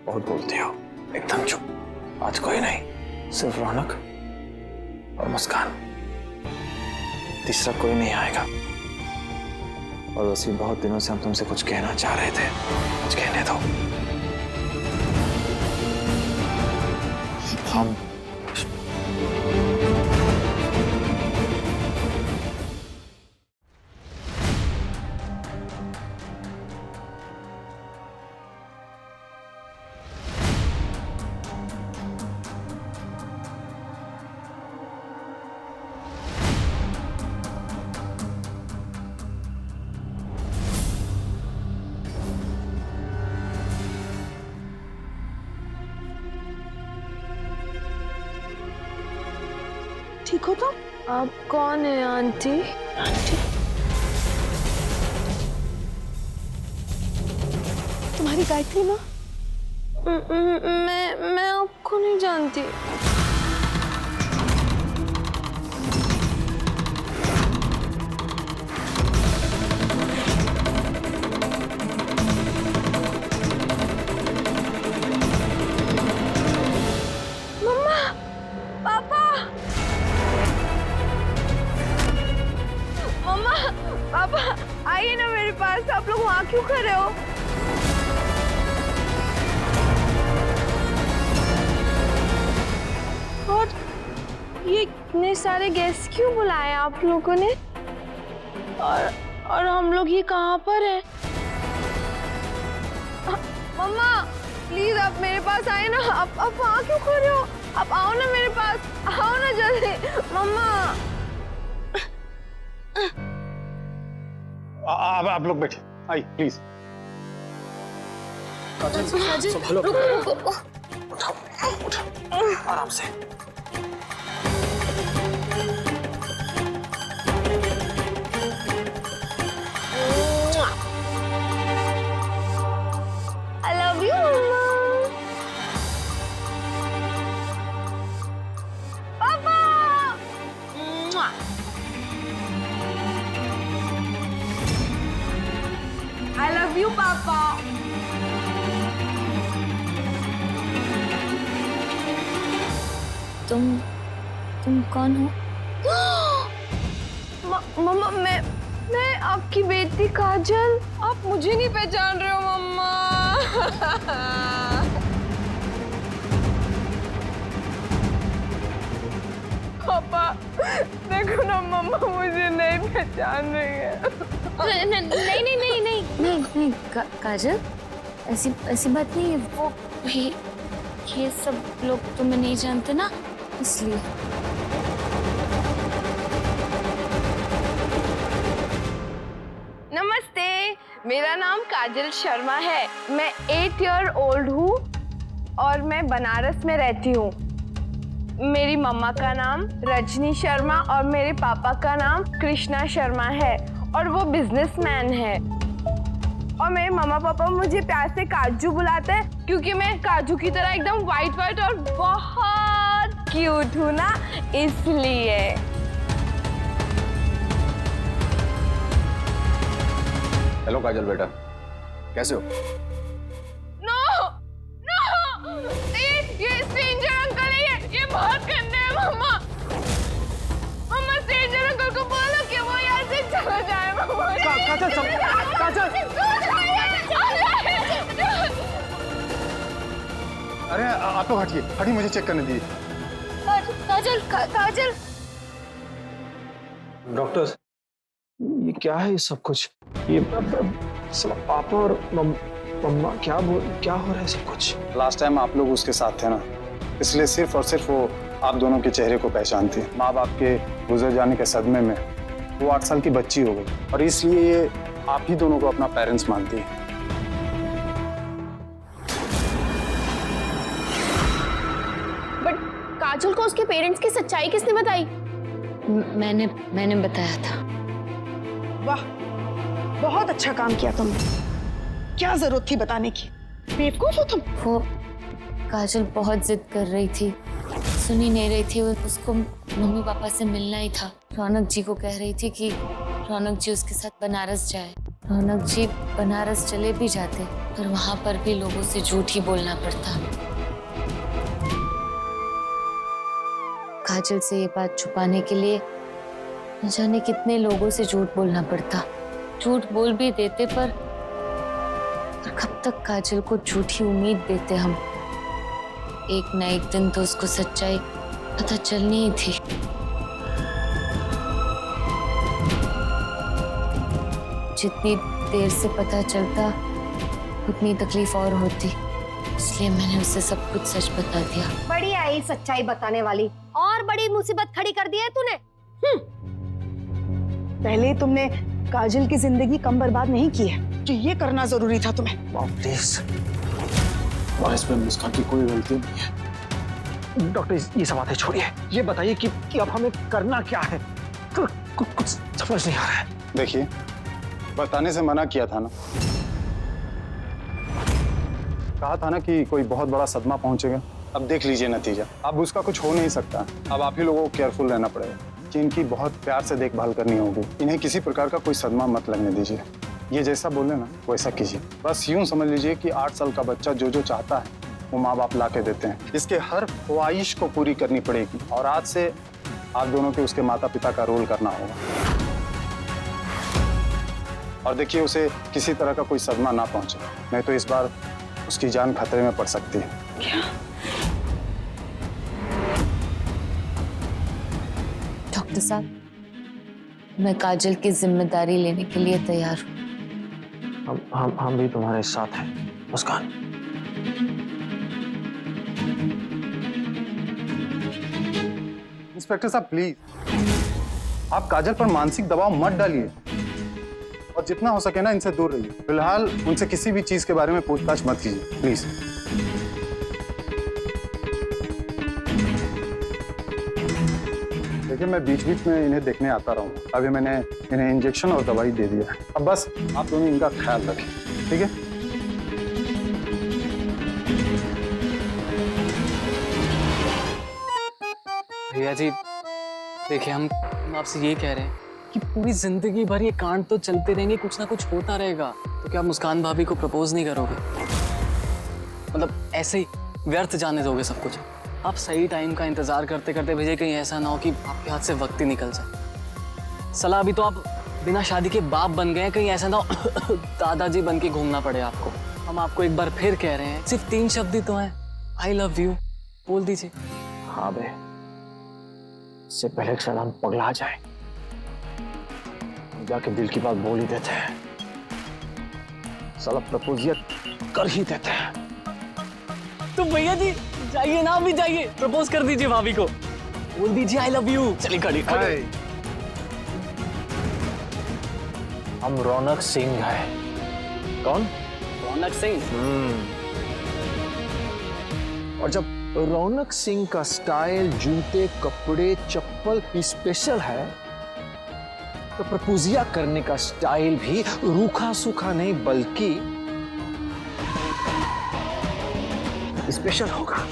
बहुत बोलते हो, एकदम चुप। आज कोई नहीं, सिर्फ रौनक और मुस्कान, तीसरा कोई नहीं आएगा। और वैसे बहुत दिनों से हम तुमसे कुछ कहना चाह रहे थे, कुछ कहने दो। हम ठीक हो तुम? आप कौन है आंटी? आंटी? तुम्हारी गायत्री माँ? मैं आपको नहीं जानती। मम्मा, पापा, मम्मा, पापा, आइए ना मेरे पास। आप लोग वहाँ क्यों खड़े हो? और ये इतने सारे गेस्ट क्यों बुलाए आप लोगों ने? और हम लोग ये कहाँ पर हैं? मम्मा, प्लीज आप मेरे पास आए ना। आप वहाँ क्यों खड़े हो? आप आओ ना मेरे पास, आओ ना जल्दी। मम्मा, आप लोग बैठे, आइए प्लीज। संभालो, उठाओ, उठाओ, आराम से। I love you, मम्मा। पापा, I love you, पापा। तुम कौन हो? मम्मा, मैं आपकी बेटी काजल। आप मुझे नहीं पहचान रहे हो मम्मा। पापा, देखो ना मम्मा मुझे नहीं पहचान रही है। नहीं, काजल, ऐसी बात नहीं है। वो ये सब लोग तुम्हें नहीं जानते ना, इसलिए। नमस्ते, मेरा नाम काजल शर्मा है। मैं 8 ईयर ओल्ड हूँ और मैं बनारस में रहती हूँ। मेरी मम्मा का नाम रजनी शर्मा और मेरे पापा का नाम कृष्णा शर्मा है और वो बिजनेसमैन है। और मेरे मम्मा पापा मुझे प्यार से काजू बुलाते हैं क्योंकि मैं काजू की तरह एकदम वाइट और बहुत क्यूट हूँ ना, इसलिए। हेलो काजल बेटा, कैसे हो? नो, ये स्ट्रेंजर अंकल है। ये बहुत गंदे हैं मम्मा। मम्मा, स्ट्रेंजर अंकल को बोलो कि वो यहाँ से चला जाए। काजल, अरे आप लोग हटिए, मुझे चेक करने दीजिए। काजल। डॉक्टर, ये क्या है ये सब कुछ? ये सब पापा और मम्मा क्या हो रहा है सब कुछ? लास्ट टाइम आप लोग उसके साथ थे ना, इसलिए सिर्फ और सिर्फ वो आप दोनों के चेहरे को पहचानती है। माँ बाप के गुजर जाने के सदमे में वो 8 साल की बच्ची हो गई और इसलिए ये आप ही दोनों को अपना पेरेंट्स मानती है। बट काजल को उसके पेरेंट्स की सच्चाई किसने बताई? मैंने बताया था। वाह, बहुत अच्छा काम किया तुमने। क्या जरूरत थी बताने की? बेवकूफ हो तुम। वो काजल बहुत जिद कर रही थी, सुन ही नहीं रही थी। उसको मम्मी पापा से मिलना ही था। रौनक जी को कह रही थी कि रौनक जी उसके साथ बनारस जाए। रौनक जी बनारस चले भी जाते पर वहां पर भी लोगों से झूठ ही बोलना पड़ता। काजल से ये बात छुपाने के लिए न जाने कितने लोगों से झूठ बोलना पड़ता। झूठ बोल भी देते पर कब तक काजल को झूठी उम्मीद देते हम। एक न एक दिन तो उसको सच्चाई पता चलनी ही थी। जितनी देर से पता चलता उतनी तकलीफ और होती, इसलिए मैंने उसे सब कुछ सच बता दिया। बड़ी आई सच्चाई बताने वाली, और बड़ी मुसीबत खड़ी कर दी है तूने। पहले तुमने काजल की जिंदगी कम बर्बाद नहीं की है, जो ये करना जरूरी था तुम्हें। प्लीज, और इसमें मुस्कान की कोई गलती नहीं है। डॉक्टर ये सब बातें छोड़िए, ये बताइए कि अब हमें करना क्या है? कुछ समझ नहीं आ रहा है। देखिए, बताने से मना किया था ना, कहा था ना कि कोई बहुत बड़ा सदमा पहुंचेगा। अब देख लीजिए नतीजा। अब उसका कुछ हो नहीं सकता। अब आप ही लोगों को केयरफुल रहना पड़ेगा कि इनकी बहुत प्यार से देखभाल करनी होगी। इन्हें किसी प्रकार का कोई सदमा मत लगने दीजिए। ये जैसा बोले ना वैसा कीजिए। बस यूं समझ लीजिए कि 8 साल का बच्चा जो जो चाहता है वो माँ बाप ला के देते हैं। इसके हर ख्वाहिश को पूरी करनी पड़ेगी और आज से आप दोनों के उसके माता पिता का रोल करना होगा। और देखिए, उसे किसी तरह का कोई सदमा ना पहुंचे, नहीं तो इस बार उसकी जान खतरे में पड़ सकती है। क्या? डॉक्टर साहब, मैं काजल की जिम्मेदारी लेने के लिए तैयार हूँ। हम भी तुम्हारे साथ हैं मुस्कान। इंस्पेक्टर साहब प्लीज, आप काजल पर मानसिक दबाव मत डालिए और जितना हो सके ना इनसे दूर रहिए। फिलहाल उनसे किसी भी चीज के बारे में पूछताछ मत कीजिए प्लीज। देखिए, मैं बीच बीच में इन्हें देखने आता रहूंगा। अभी मैंने इन्हें इंजेक्शन और दवाई दे दिया है। अब बस आप दोनों इनका ख्याल रखें, ठीक है? भैया जी देखिए, हम आपसे ये कह रहे हैं कि पूरी जिंदगी भर ये कांड तो चलते रहेंगे, कुछ ना कुछ होता रहेगा। तो क्या मुस्कान भाभी को प्रपोज नहीं करोगे? मतलब ऐसे ही व्यर्थ जाने दोगे सब कुछ? आप सही टाइम का इंतजार करते करते भेजे, कहीं ऐसा ना हो कि आपके हाथ से वक्त ही निकल जाए। सलाह अभी तो आप बिना शादी के बाप बन गए, कहीं ऐसा ना हो दादाजी बन के घूमना पड़े आपको। हम आपको एक बार फिर कह रहे हैं, सिर्फ 3 शब्द ही तो हैं, आई लव यू, बोल दीजिए। हाँ बे, इससे पहले कि हम पगला जाए, जाके दिल की बात बोल ही देते हैं। साला प्रपोजियत कर ही देते हैं। तो भैया जी जाइए ना, अभी जाइए, प्रपोज कर दीजिए भाभी को, बोल दीजिए आई लव यू। चलिए खड़ी। हम रौनक सिंह है। कौन? रौनक सिंह। और जब रौनक सिंह का स्टाइल, जूते, कपड़े, चप्पल स्पेशल है, तो प्रपोजिया करने का स्टाइल भी रूखा सूखा नहीं बल्कि स्पेशल होगा।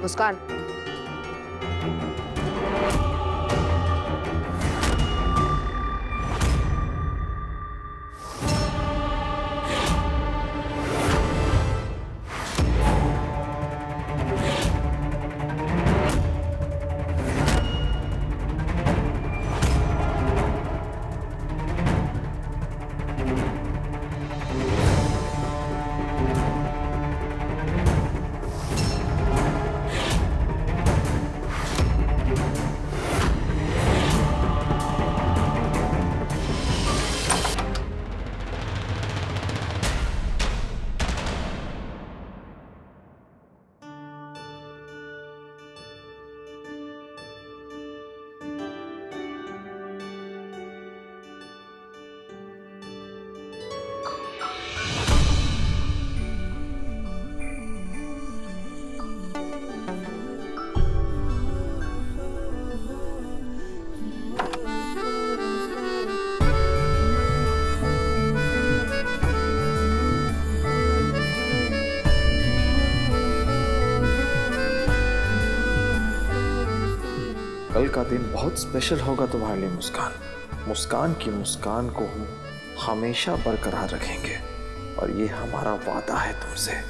मुस्कान, कल का दिन बहुत स्पेशल होगा तुम्हारे लिए मुस्कान। मुस्कान की मुस्कान को हम हमेशा बरकरार रखेंगे और ये हमारा वादा है तुमसे।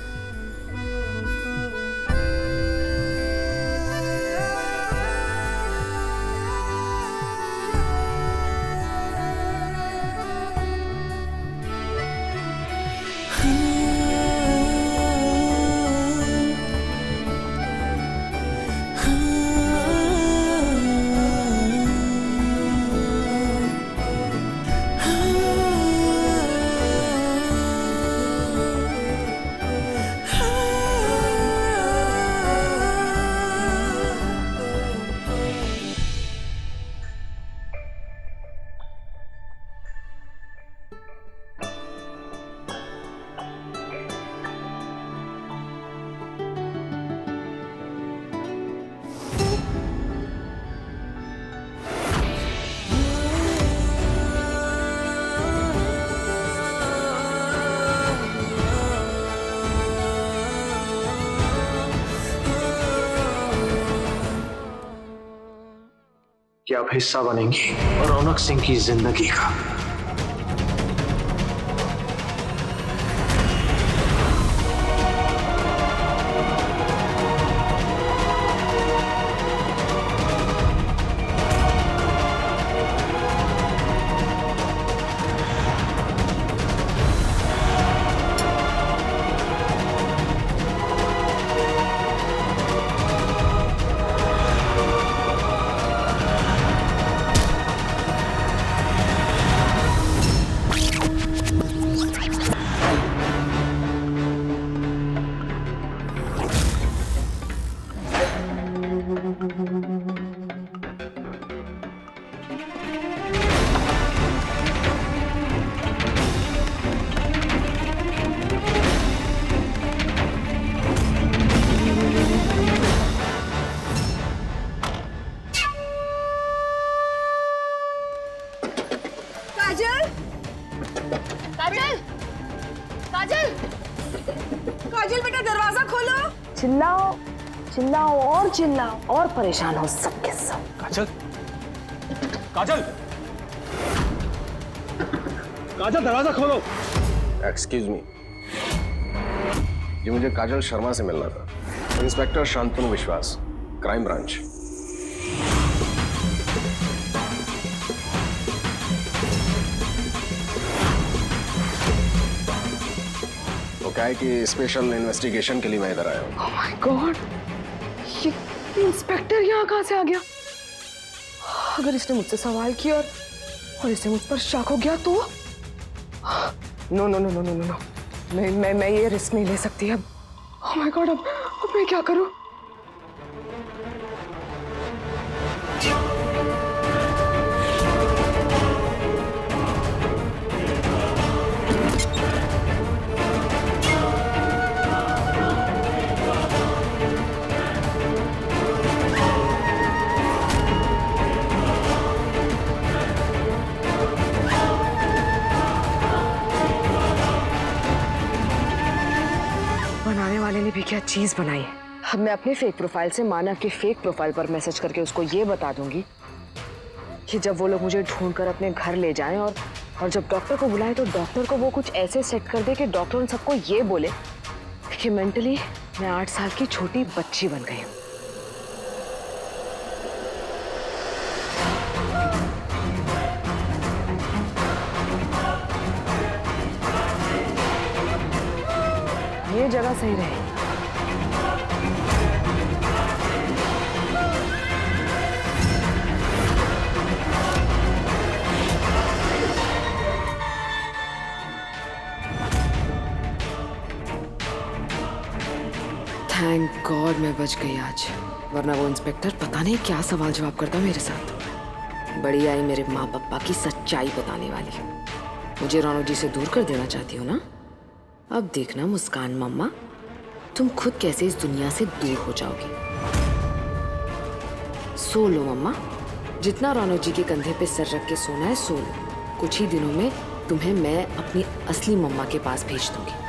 कि आप हिस्सा बनेंगी रौनक सिंह की जिंदगी का। काजल, काजल, काजल, काजल बेटा दरवाजा खोलो। चिल्लाओ, चिल्लाओ और चिल्लाओ और परेशान हो सबके सब। काजल, काजल, काजल दरवाजा खोलो। एक्सक्यूज मी, जी मुझे काजल शर्मा से मिलना था। इंस्पेक्टर शांतनु विश्वास, क्राइम ब्रांच। तो क्या है कि स्पेशल इन्वेस्टिगेशन के लिए मैं इधर आया हूँ। ओह माय गॉड, ये इंस्पेक्टर यहाँ कहाँ से आ गया? अगर इसने मुझसे सवाल किया और इसे मुझ पर शक हो गया तो no no no no no no, मैं ये रिस्क नहीं ले सकती अब। ओह माय गॉड, अब मैं क्या करूं? बनाने वाले ने भी क्या चीज बनाई है। अब मैं अपने फेक प्रोफाइल से मानव के फेक प्रोफाइल पर मैसेज करके उसको ये बता दूंगी कि जब वो लोग मुझे ढूंढकर अपने घर ले जाएं और जब डॉक्टर को बुलाएं तो डॉक्टर को वो कुछ ऐसे सेट कर दे कि डॉक्टर उन सबको ये बोले कि मेंटली मैं 8 साल की छोटी बच्ची बन गई हूँ। ये जगह सही रहे। थैंक गॉड मैं बच गई आज, वरना वो इंस्पेक्टर पता नहीं क्या सवाल जवाब करता मेरे साथ। बड़ी आई मेरे माँ पापा की सच्चाई बताने वाली। मुझे रौनक जी से दूर कर देना चाहती हो ना? अब देखना मुस्कान मम्मा, तुम खुद कैसे इस दुनिया से दूर हो जाओगी। सो लो मम्मा, जितना रौनक जी के कंधे पे सर रख के सोना है सो लो। कुछ ही दिनों में तुम्हें मैं अपनी असली मम्मा के पास भेज दूंगी।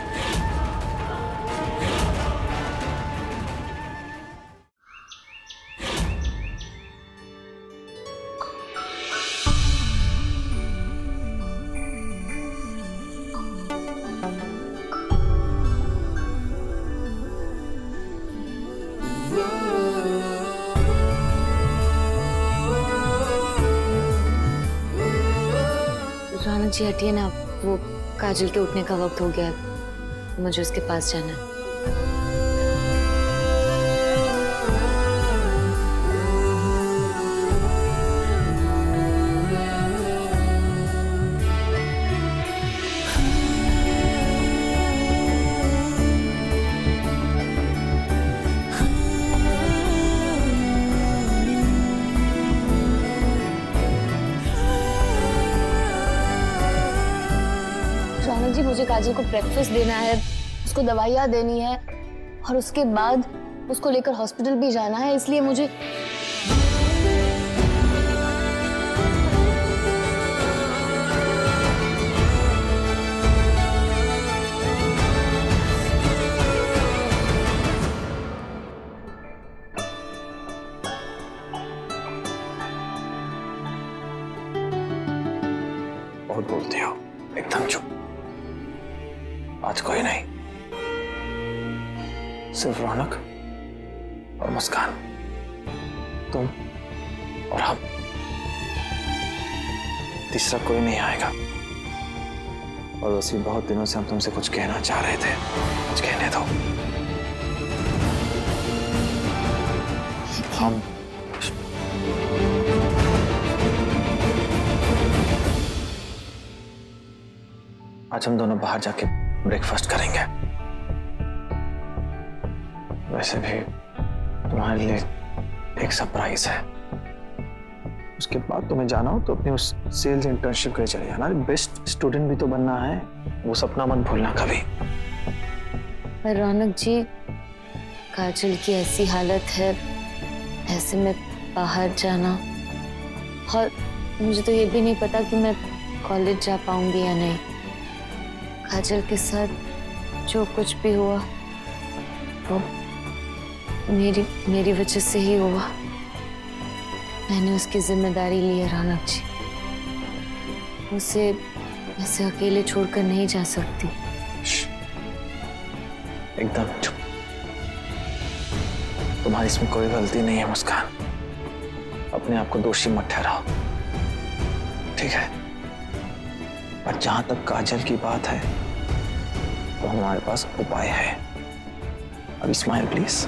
जी हटिए ना, वो काजल के उठने का वक्त हो गया है, मुझे उसके पास जाना है। रौनक जी, मुझे काजल को ब्रेकफास्ट देना है, उसको दवाइयाँ देनी है और उसके बाद उसको लेकर हॉस्पिटल भी जाना है, इसलिए मुझे बहुत बोलते हो, एकदम चुप। आज कोई नहीं, सिर्फ रौनक और मुस्कान, तुम और हम। तीसरा कोई नहीं आएगा। और वैसे बहुत दिनों से हम तुमसे कुछ कहना चाह रहे थे, कुछ कहने दो। हम आज हम दोनों बाहर जाके ब्रेकफास्ट करेंगे। वैसे भी तुम्हारे लिए एक सरप्राइज है। उसके बाद तुम्हें जाना हो तो अपनी उस सेल्स इंटर्नशिप के लिए चले जाना। बेस्ट स्टूडेंट भी तो बनना है, वो सपना मत भूलना कभी। पर रौनक जी, काजल की ऐसी हालत है, ऐसे में बाहर जाना, और मुझे तो ये भी नहीं पता कि मैं कॉलेज जा पाऊंगी या नहीं। काजल के साथ जो कुछ भी हुआ वो मेरी वजह से ही हुआ। मैंने उसकी जिम्मेदारी ली है रौनक जी, उसे ऐसे अकेले छोड़कर नहीं जा सकती। एकदम चुप। तुम्हारी इसमें कोई गलती नहीं है मुस्कान, अपने आप को दोषी मत ठहराओ, ठीक है? पर जहां तक काजल की बात है तो हमारे पास उपाय है। अभी स्माइल प्लीज।